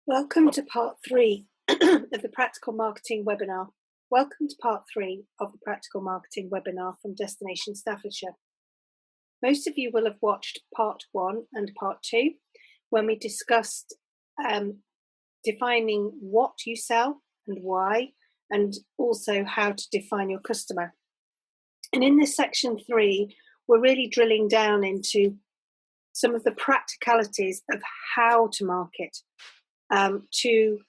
Welcome to part three of the Practical Marketing webinar. Welcome to part three of the Practical Marketing webinar from Destination Staffordshire. Most of you will have watched part one and part two when we discussed defining what you sell and why, and also how to define your customer. And in this section three, we're really drilling down into some of the practicalities of how to market to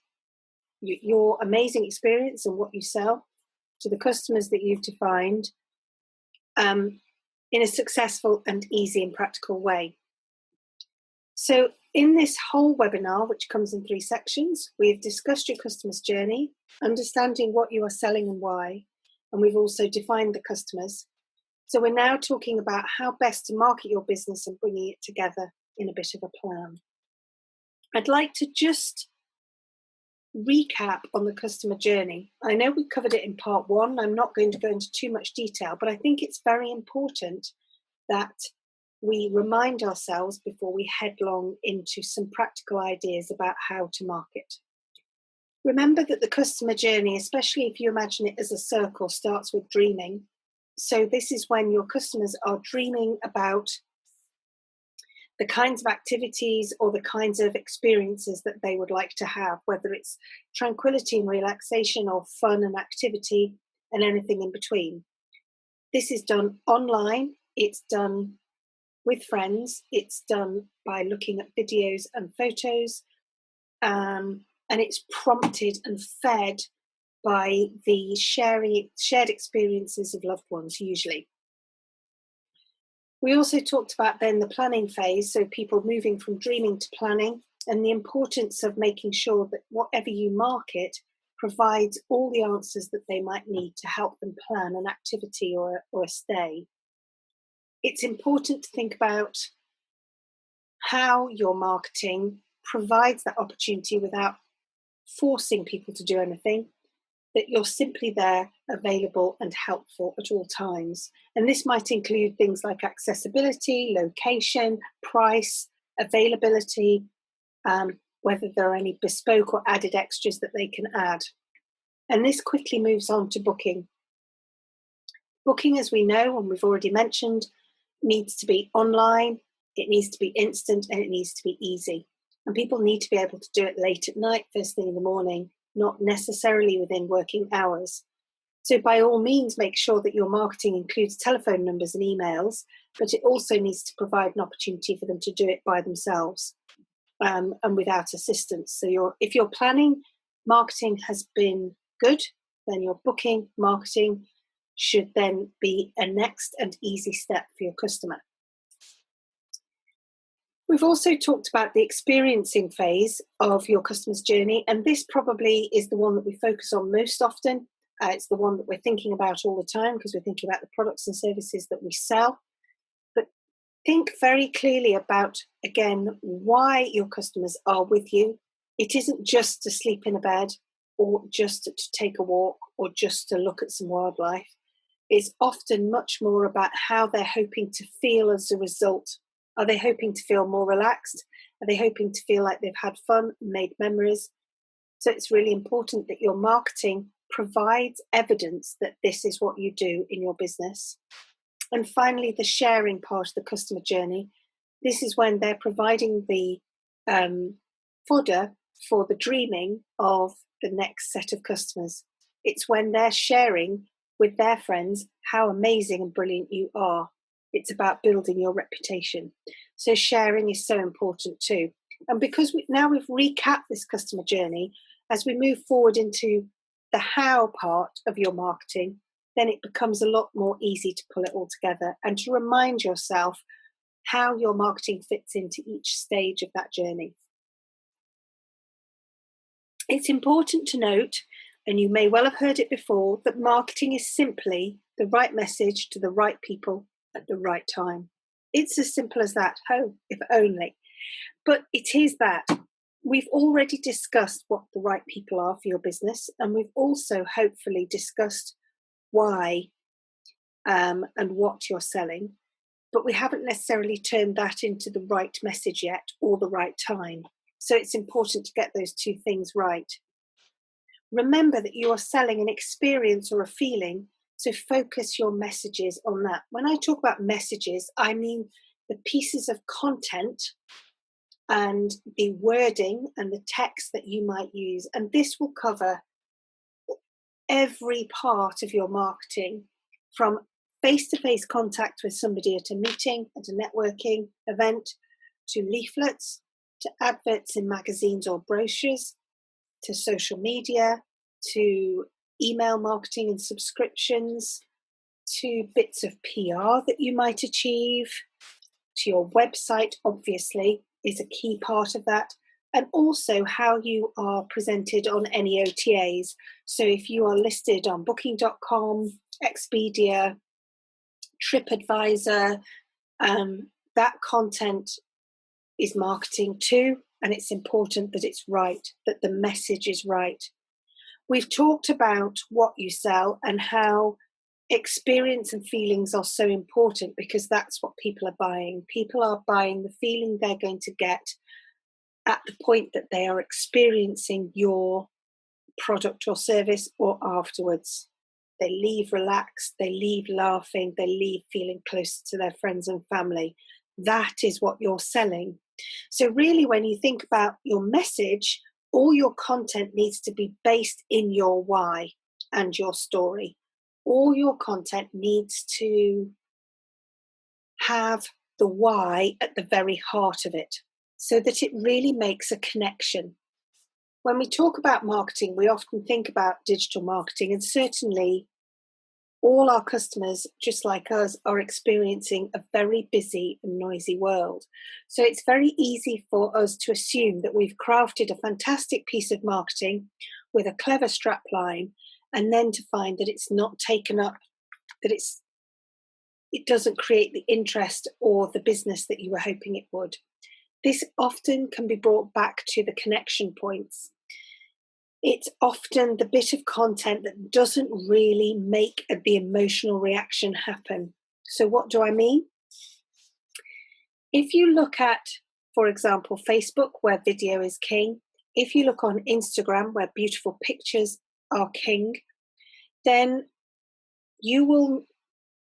your amazing experience and what you sell to the customers that you've defined in a successful and easy and practical way. So in this whole webinar, which comes in three sections, we've discussed your customer's journey, understanding what you are selling and why, and we've also defined the customers. So we're now talking about how best to market your business and bringing it together in a bit of a plan. I'd like to just recap on the customer journey. I know we covered it in part one. I'm not going to go into too much detail, but I think it's very important that we remind ourselves before we headlong into some practical ideas about how to market. Remember that the customer journey, especially if you imagine it as a circle, starts with dreaming. So this is when your customers are dreaming about the kinds of activities or the kinds of experiences that they would like to have, whether it's tranquility and relaxation or fun and activity and anything in between. This is done online, it's done with friends, it's done by looking at videos and photos, and it's prompted and fed by the shared experiences of loved ones usually. We also talked about then the planning phase, so people moving from dreaming to planning, and the importance of making sure that whatever you market provides all the answers that they might need to help them plan an activity or a stay. It's important to think about how your marketing provides that opportunity without forcing people to do anything, that you're simply there, available and helpful at all times. And this might include things like accessibility, location, price, availability, whether there are any bespoke or added extras that they can add. And this quickly moves on to booking. Booking, as we know, and we've already mentioned, needs to be online, it needs to be instant, and it needs to be easy. And people need to be able to do it late at night, first thing in the morning, not necessarily within working hours. So by all means, make sure that your marketing includes telephone numbers and emails, but it also needs to provide an opportunity for them to do it by themselves and without assistance. So if your planning marketing has been good, then your booking marketing should then be a next and easy step for your customer. We've also talked about the experiencing phase of your customer's journey, and this probably is the one that we focus on most often. It's the one that we're thinking about all the time because we're thinking about the products and services that we sell. But think very clearly about, again, why your customers are with you. It isn't just to sleep in a bed or just to take a walk or just to look at some wildlife. It's often much more about how they're hoping to feel as a result. Are they hoping to feel more relaxed? Are they hoping to feel like they've had fun and made memories? So it's really important that your marketing provides evidence that this is what you do in your business. And finally, the sharing part of the customer journey. This is when they're providing the fodder for the dreaming of the next set of customers. It's when they're sharing with their friends how amazing and brilliant you are. It's about building your reputation. So sharing is so important too. And because we've recapped this customer journey, as we move forward into the how part of your marketing, then it becomes a lot more easy to pull it all together and to remind yourself how your marketing fits into each stage of that journey. It's important to note, and you may well have heard it before, that marketing is simply the right message to the right people at the right time. It's as simple as that. Oh, if only. But it is that. We've already discussed what the right people are for your business, and we've also hopefully discussed why and what you're selling, but we haven't necessarily turned that into the right message yet or the right time. So it's important to get those two things right. Remember that you are selling an experience or a feeling, so focus your messages on that. When I talk about messages, I mean the pieces of content and the wording and the text that you might use. And this will cover every part of your marketing, from face-to-face contact with somebody at a meeting, at a networking event, to leaflets, to adverts in magazines or brochures, to social media, to email marketing and subscriptions, to bits of PR that you might achieve, to your website, obviously, is a key part of that, and also how you are presented on any OTAs. So if you are listed on Booking.com, Expedia, TripAdvisor, that content is marketing too, and it's important that it's right, that the message is right. We've talked about what you sell and how experience and feelings are so important, because that's what people are buying. People are buying the feeling they're going to get at the point that they are experiencing your product or service, or afterwards. They leave relaxed, they leave laughing, they leave feeling close to their friends and family. That is what you're selling. So really, when you think about your message, all your content needs to be based in your why and your story. All your content needs to have the why at the very heart of it, so that it really makes a connection. When we talk about marketing, we often think about digital marketing, and certainly all our customers, just like us, are experiencing a very busy and noisy world. So it's very easy for us to assume that we've crafted a fantastic piece of marketing with a clever strapline, and then to find that it's not taken up, that it doesn't create the interest or the business that you were hoping it would. This often can be brought back to the connection points. It's often the bit of content that doesn't really make the emotional reaction happen. So what do I mean? If you look at, for example, Facebook, where video is king, if you look on Instagram, where beautiful pictures are king, then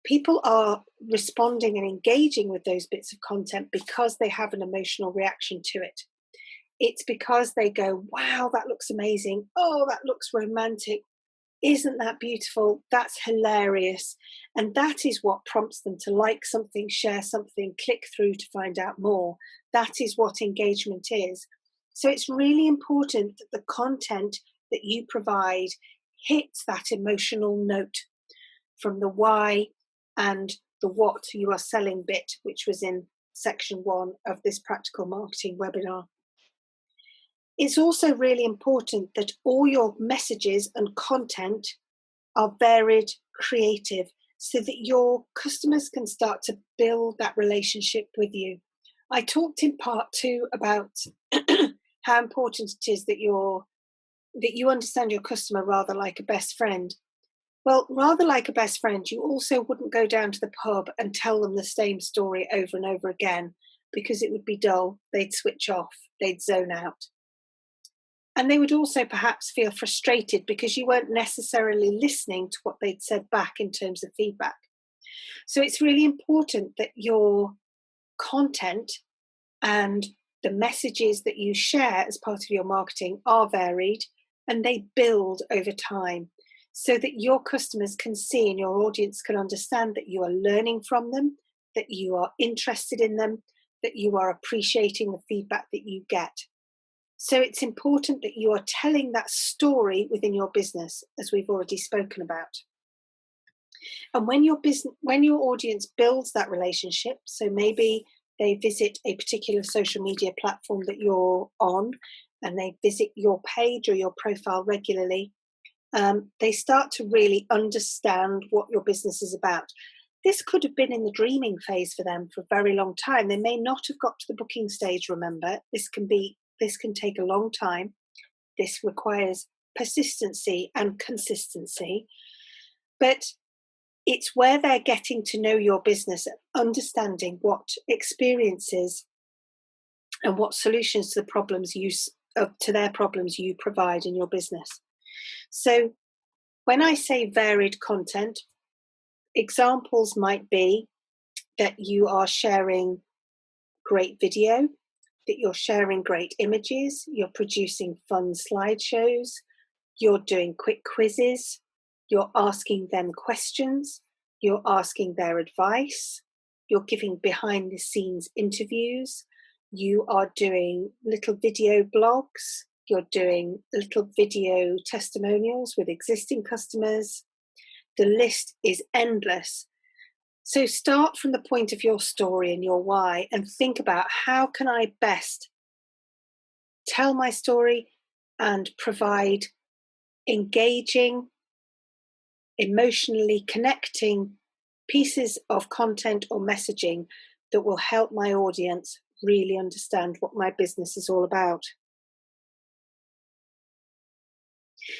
people are responding and engaging with those bits of content because they have an emotional reaction to it. It's because they go, wow, that looks amazing. Oh, that looks romantic. Isn't that beautiful? That's hilarious. And that is what prompts them to like something, share something, click through to find out more. That is what engagement is. So it's really important that the content that you provide hits that emotional note, from the why and the what you are selling bit, which was in section 1 of this practical marketing webinar. It's also really important that all your messages and content are varied, creative, so that your customers can start to build that relationship with you. I talked in part 2 about how important it is that you understand your customer rather like a best friend. Well, rather like a best friend, you also wouldn't go down to the pub and tell them the same story over and over again, because it would be dull. They'd switch off, they'd zone out. And they would also perhaps feel frustrated because you weren't necessarily listening to what they'd said back in terms of feedback. So it's really important that your content and the messages that you share as part of your marketing are varied, and they build over time, so that your customers can see and your audience can understand that you are learning from them, that you are interested in them, that you are appreciating the feedback that you get. So it's important that you are telling that story within your business, as we've already spoken about. And when your audience builds that relationship, so maybe they visit a particular social media platform that you're on, and they visit your page or your profile regularly, they start to really understand what your business is about. This could have been in the dreaming phase for them for a very long time. They may not have got to the booking stage, remember. This can take a long time. This requires persistency and consistency. But it's where they're getting to know your business, understanding what experiences and what solutions to the problems to their problems you provide in your business. So when I say varied content, examples might be that you are sharing great video, that you're sharing great images, you're producing fun slideshows, you're doing quick quizzes, you're asking them questions, you're asking their advice, you're giving behind the scenes interviews, you are doing little video blogs, you're doing little video testimonials with existing customers. The list is endless. So start from the point of your story and your why and think about how can I best tell my story and provide engaging, emotionally connecting pieces of content or messaging that will help my audience really understand what my business is all about.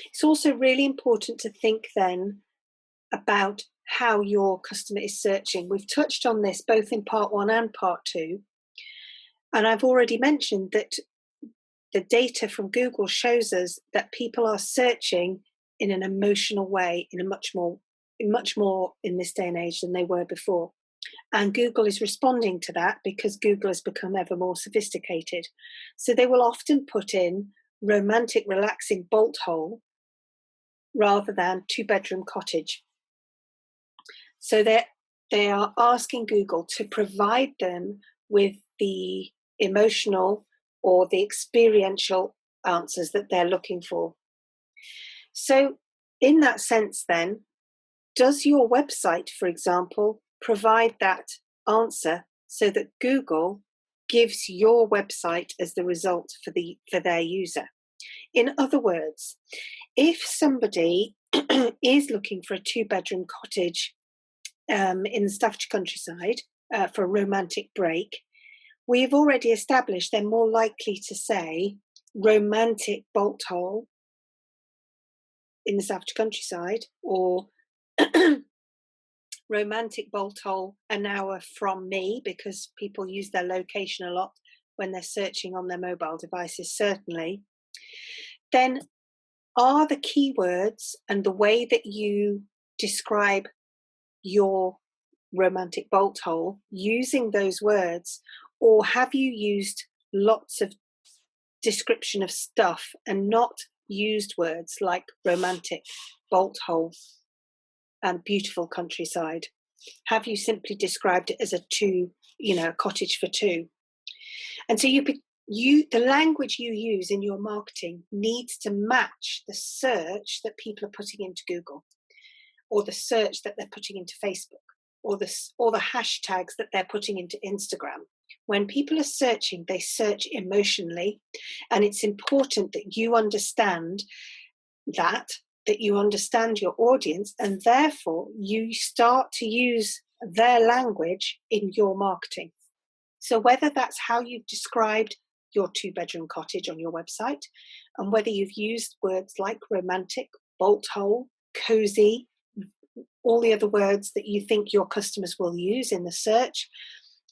It's also really important to think then about how your customer is searching. We've touched on this both in part 1 and part 2. And I've already mentioned that the data from Google shows us that people are searching in an emotional way, in much more in this day and age than they were before. And Google is responding to that because Google has become ever more sophisticated. So they will often put in romantic, relaxing bolt hole rather than 2-bedroom cottage. So they are asking Google to provide them with the emotional or the experiential answers that they're looking for. So in that sense then, does your website, for example, provide that answer so that Google gives your website as the result for their user? In other words, if somebody is looking for a 2-bedroom cottage in the Staffordshire countryside for a romantic break, we've already established they're more likely to say romantic bolt hole in the Staffordshire countryside or romantic bolt hole an hour from me, because people use their location a lot when they're searching on their mobile devices, certainly. Then are the keywords and the way that you describe your romantic bolt hole using those words, or have you used lots of description of stuff and not used words like romantic bolt hole and beautiful countryside? Have you simply described it as a cottage for two? And so the language you use in your marketing needs to match the search that people are putting into Google, or the search that they're putting into Facebook, or the hashtags that they're putting into Instagram. When people are searching, they search emotionally, and it's important that you understand that you understand your audience, and therefore you start to use their language in your marketing. So whether that's how you've described your 2-bedroom cottage on your website, and whether you've used words like romantic, bolt hole, cozy, all the other words that you think your customers will use in the search.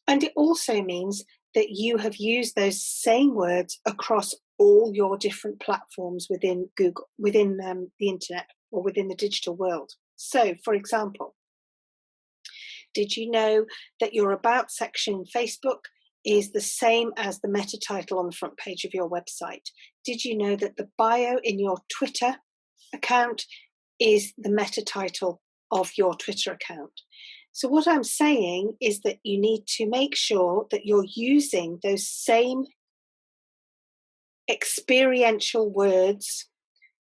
And it also means that you have used those same words across all your different platforms within Google, within the internet, or within the digital world. So, for example, did you know that your About section in Facebook is the same as the meta title on the front page of your website? Did you know that the bio in your Twitter account is the meta title of your Twitter account? So what I'm saying is that you need to make sure that you're using those same experiential words,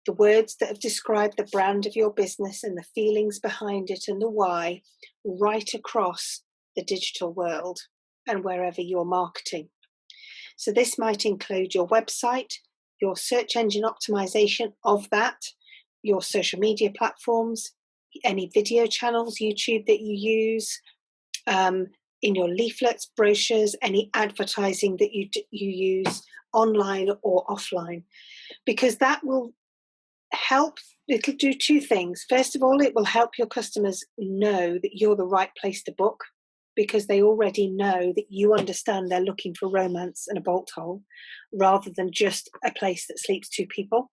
the words that have described the brand of your business and the feelings behind it and the why, right across the digital world and wherever you're marketing. So this might include your website, your search engine optimization of that, your social media platforms, any video channels, YouTube that you use, in your leaflets, brochures, any advertising that you use online or offline, because that will help. It'll do two things. First of all, it will help your customers know that you're the right place to book, because they already know that you understand they're looking for romance and a bolt hole rather than just a place that sleeps two people.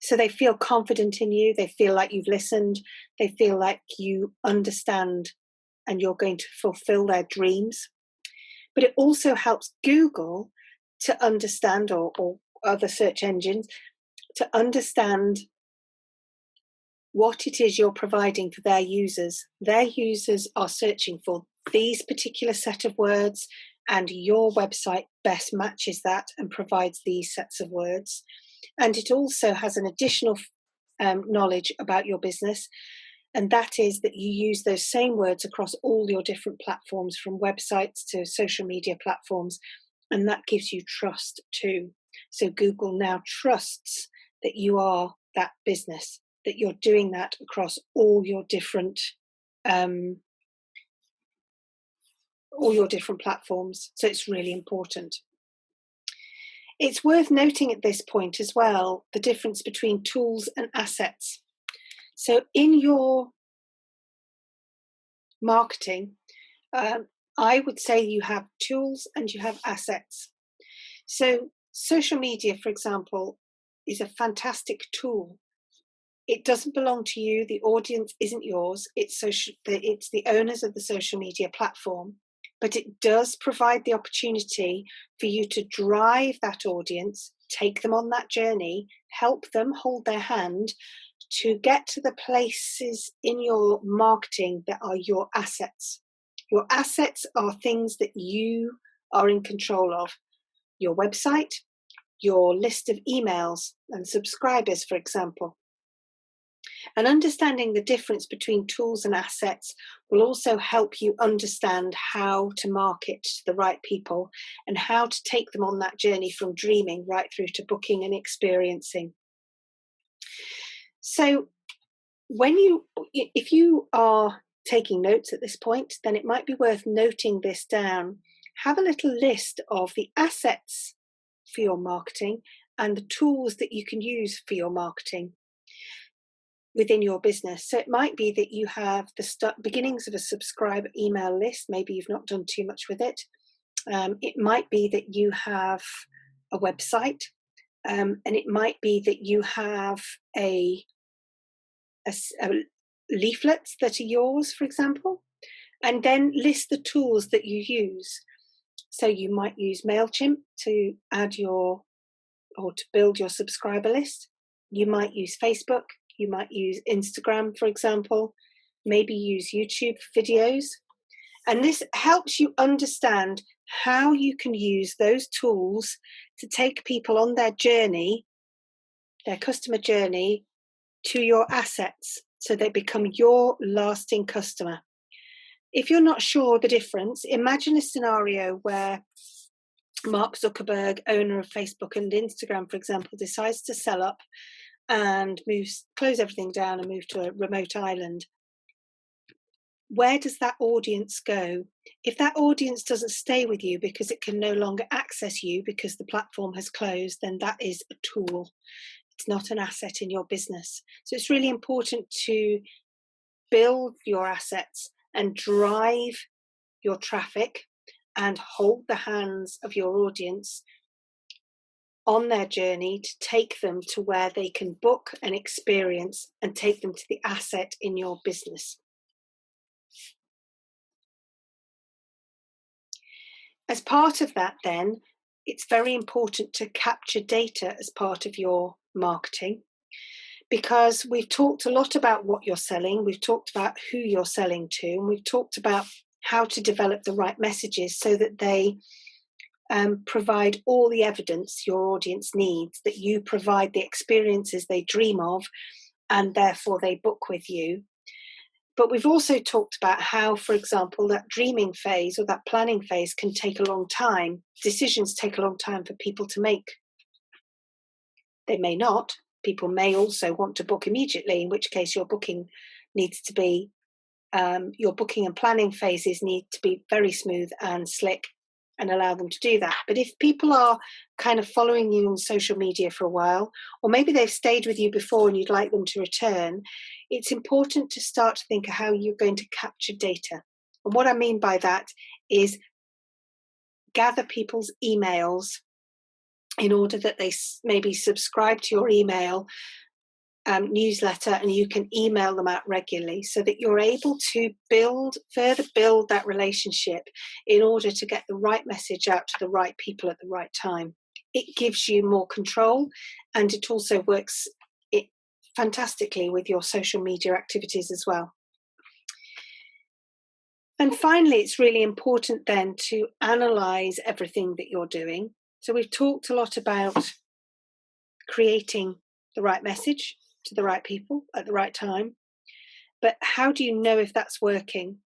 So they feel confident in you, they feel like you've listened, they feel like you understand and you're going to fulfill their dreams. But it also helps Google to understand, or other search engines, to understand what it is you're providing for their users. Their users are searching for these particular set of words, and your website best matches that and provides these sets of words. And it also has an additional knowledge about your business, and that is that you use those same words across all your different platforms, from websites to social media platforms, and that gives you trust too. So Google now trusts that you are that business, that you're doing that across all your different platforms. So it's really important. It's worth noting at this point as well the difference between tools and assets. So in your marketing, I would say you have tools and you have assets. So social media, for example, is a fantastic tool. It doesn't belong to you. The audience isn't yours. It's the owners of the social media platform. But it does provide the opportunity for you to drive that audience, take them on that journey, help them, hold their hand to get to the places in your marketing that are your assets. Your assets are things that you are in control of. Your website, your list of emails and subscribers, for example. And understanding the difference between tools and assets will also help you understand how to market to the right people and how to take them on that journey from dreaming right through to booking and experiencing. So if you are taking notes at this point, then it might be worth noting this down. Have a little list of the assets for your marketing and the tools that you can use for your marketing within your business. So it might be that you have the beginnings of a subscriber email list. Maybe you've not done too much with it. It might be that you have a website, and it might be that you have a leaflets that are yours, for example, and then list the tools that you use. So you might use MailChimp to add or to build your subscriber list. You might use Facebook. You might use Instagram, for example, maybe use YouTube videos. And this helps you understand how you can use those tools to take people on their journey, their customer journey, to your assets, so they become your lasting customer. If you're not sure the difference, imagine a scenario where Mark Zuckerberg, owner of Facebook and Instagram, for example, decides to sell up and close everything down and move to a remote island. Where does that audience go? If that audience doesn't stay with you because it can no longer access you because the platform has closed, then that is a tool. It's not an asset in your business. So it's really important to build your assets and drive your traffic and hold the hands of your audience on their journey to take them to where they can book an experience and take them to the asset in your business. As part of that, then, it's very important to capture data as part of your marketing, because we've talked a lot about what you're selling, we've talked about who you're selling to, and we've talked about how to develop the right messages so that they provide all the evidence your audience needs, that you provide the experiences they dream of, and therefore they book with you. But we've also talked about how, for example, that dreaming phase or that planning phase can take a long time. Decisions take a long time for people to make. They may not. People may also want to book immediately, in which case your booking needs to be, your booking and planning phases need to be very smooth and slick and allow them to do that. But if people are kind of following you on social media for a while, or maybe they've stayed with you before and you'd like them to return, it's important to start to think of how you're going to capture data. And what I mean by that is gather people's emails in order that they maybe subscribe to your email newsletter, and you can email them out regularly so that you're able to further build that relationship in order to get the right message out to the right people at the right time. It gives you more control, and it also works fantastically with your social media activities as well. And finally, it's really important then to analyze everything that you're doing. So we've talked a lot about creating the right message to the right people at the right time, but how do you know if that's working?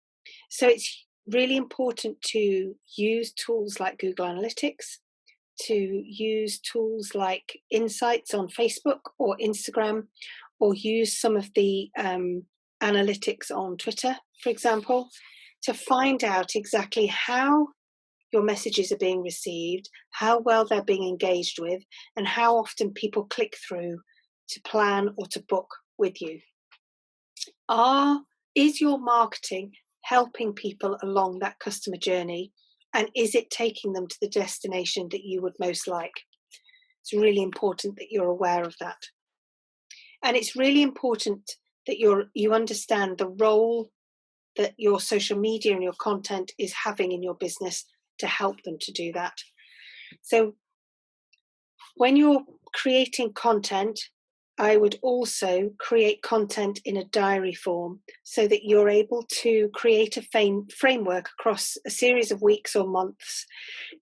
So it's really important to use tools like Google Analytics, to use tools like Insights on Facebook or Instagram, or use some of the analytics on Twitter, for example, to find out exactly how your messages are being received, how well they're being engaged with, and how often people click through to plan or to book with you. Is your marketing helping people along that customer journey, and is it taking them to the destination that you would most like? It's really important that you're aware of that. And it's really important that you understand the role that your social media and your content is having in your business to help them to do that. So when you're creating content, I would also create content in a diary form so that you're able to create a framework across a series of weeks or months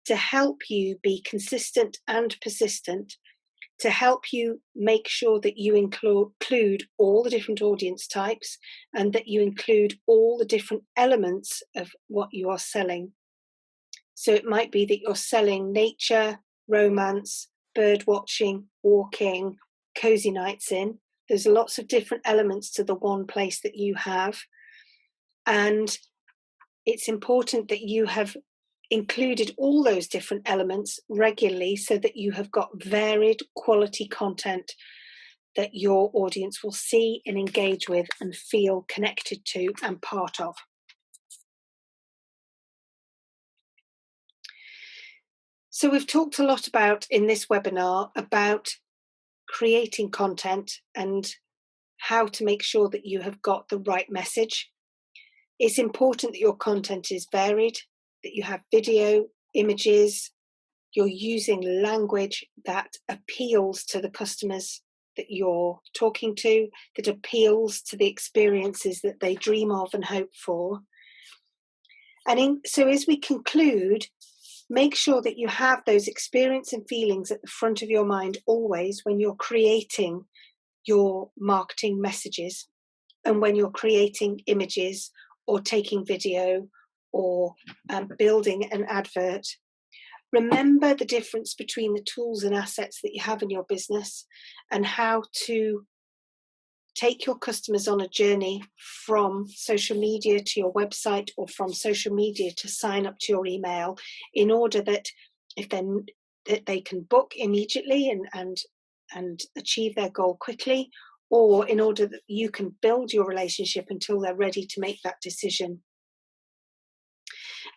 to help you be consistent and persistent, to help you make sure that you include all the different audience types and that you include all the different elements of what you are selling. So it might be that you're selling nature, romance, bird watching, walking, cozy nights in. There's lots of different elements to the one place that you have. And it's important that you have included all those different elements regularly so that you have got varied quality content that your audience will see and engage with and feel connected to and part of. So we've talked a lot in this webinar about creating content and how to make sure that you have got the right message. It's important that your content is varied, that you have video, images, you're using language that appeals to the customers that you're talking to, that appeals to the experiences that they dream of and hope for. So as we conclude, make sure that you have those experience and feelings at the front of your mind always when you're creating your marketing messages and when you're creating images or taking video or building an advert. Remember the difference between the tools and assets that you have in your business and how to take your customers on a journey from social media to your website or from social media to sign up to your email in order that that they can book immediately and achieve their goal quickly, or in order that you can build your relationship until they're ready to make that decision.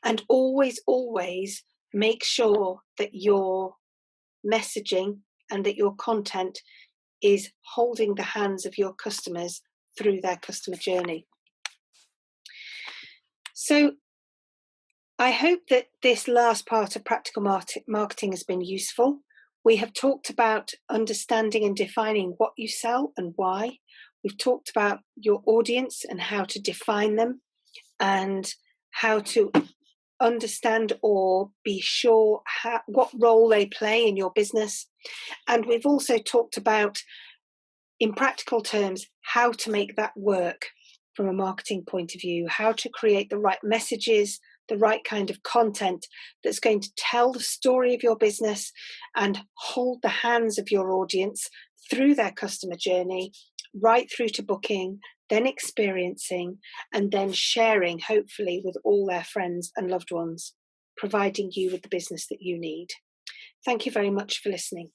And always, always make sure that your messaging and that your content is holding the hands of your customers through their customer journey. So I hope that this last part of practical marketing has been useful. We have talked about understanding and defining what you sell and why. We've talked about your audience and how to define them and how to understand or be sure what role they play in your business. And we've also talked about, in practical terms, how to make that work from a marketing point of view, how to create the right messages, the right kind of content that's going to tell the story of your business and hold the hands of your audience through their customer journey, right through to booking, then experiencing, and then sharing, hopefully, with all their friends and loved ones, providing you with the business that you need. Thank you very much for listening.